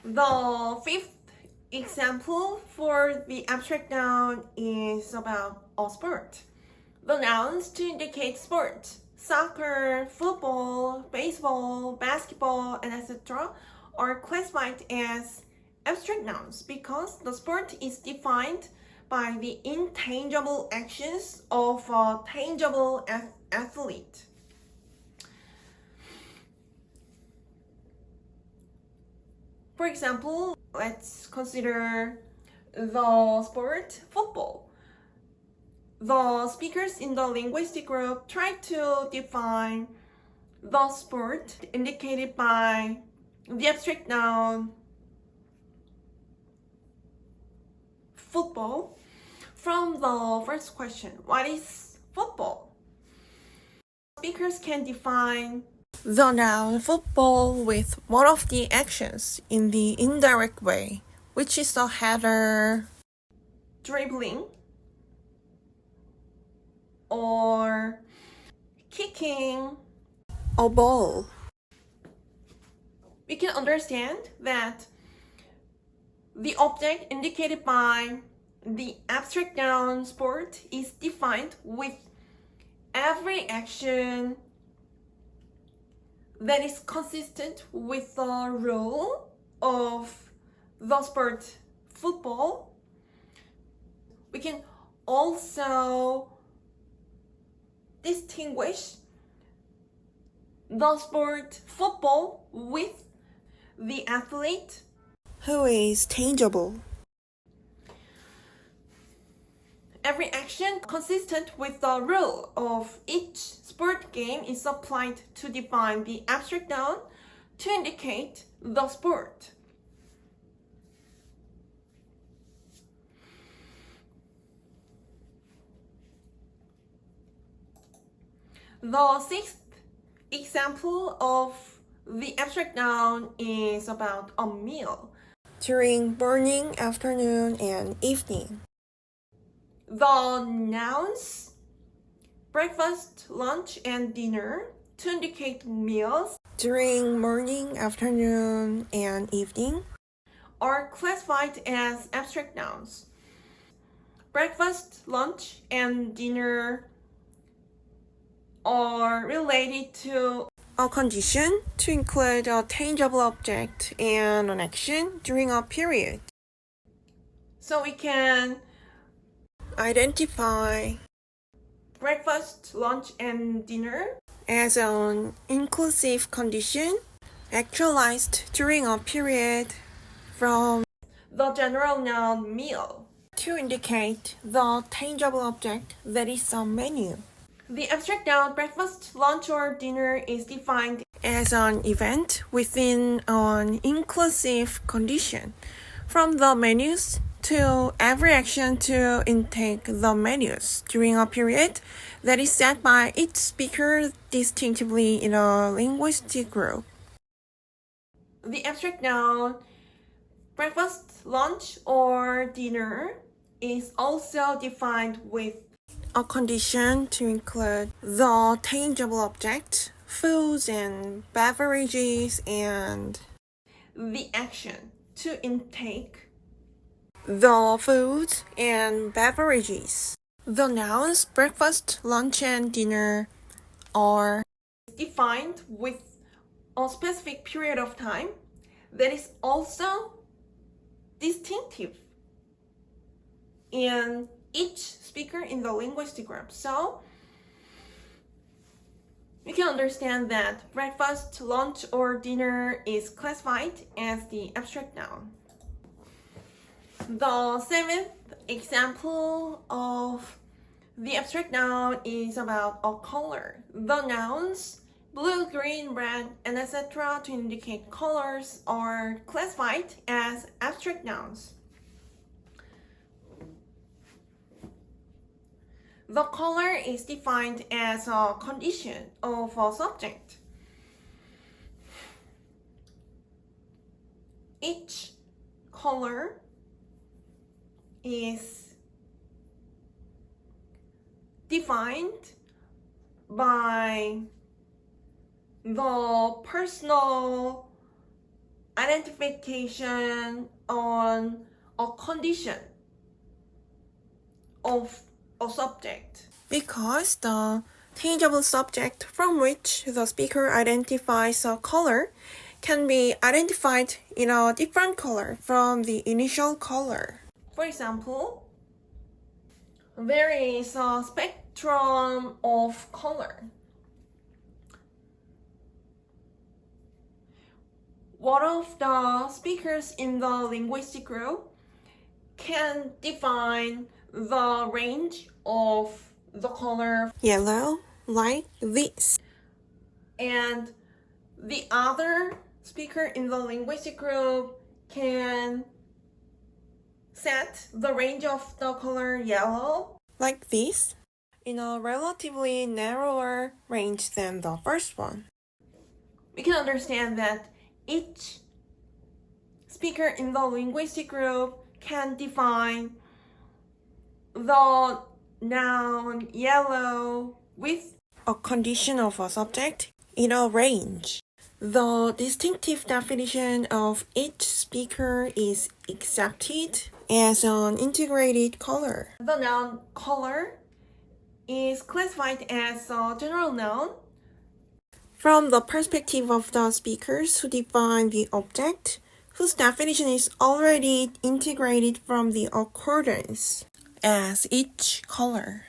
The fifth example for the abstract noun is about a sport. The nouns to indicate sport, soccer, football, baseball, basketball, and etc. are classified as abstract nouns because the sport is defined by the intangible actions of a tangible athlete. For example, let's consider the sport football. The speakers in the linguistic group try to define the sport indicated by the abstract noun football from the first question, what is football? Speakers can define the noun football with one of the actions in the indirect way, which is the header, dribbling, or kicking a ball. We can understand that the object indicated by the abstract noun sport is defined with every action that is consistent with the rule of the sport football. We can also distinguish the sport football with the athlete who is tangible. Every action consistent with the rule of each sport game is applied to define the abstract noun to indicate the sport. The sixth example of the abstract noun is about a meal during morning, afternoon, and evening. The nouns breakfast, lunch, and dinner to indicate meals during morning, afternoon, and evening are classified as abstract nouns. Breakfast, lunch, and dinner are related to a condition to include a tangible object and an action during a period. So we can identify breakfast, lunch, and dinner as an inclusive condition actualized during a period from the general noun meal to indicate the tangible object that is a menu. The abstract noun breakfast, lunch, or dinner is defined as an event within an inclusive condition from the menus to every action to intake the menus during a period that is set by each speaker distinctively in a linguistic group. The abstract noun breakfast, lunch, or dinner is also defined with a condition to include the tangible object, foods and beverages, and the action to intake the foods and beverages. The nouns breakfast, lunch, and dinner are defined with a specific period of time that is also distinctive in each speaker in the linguistic group. So we can understand that breakfast, lunch, or dinner is classified as the abstract noun. The seventh example of the abstract noun is about a color. The nouns blue, green, red, and etc. to indicate colors are classified as abstract nouns. The color is defined as a condition of a subject. Each color is defined by the personal identification on a condition of a subject. Because the tangible subject from which the speaker identifies a color can be identified in a different color from the initial color. For example, there is a spectrum of color. One of the speakers in the linguistic group can define the range of the color yellow like this. And the other speaker in the linguistic group can set the range of the color yellow like this in a relatively narrower range than the first one. We can understand that each speaker in the linguistic group can define the noun yellow with a condition of a subject in a range. The distinctive definition of each speaker is accepted as an integrated color. The noun color is classified as a general noun from the perspective of the speakers who define the object, whose definition is already integrated from the accordance as each color.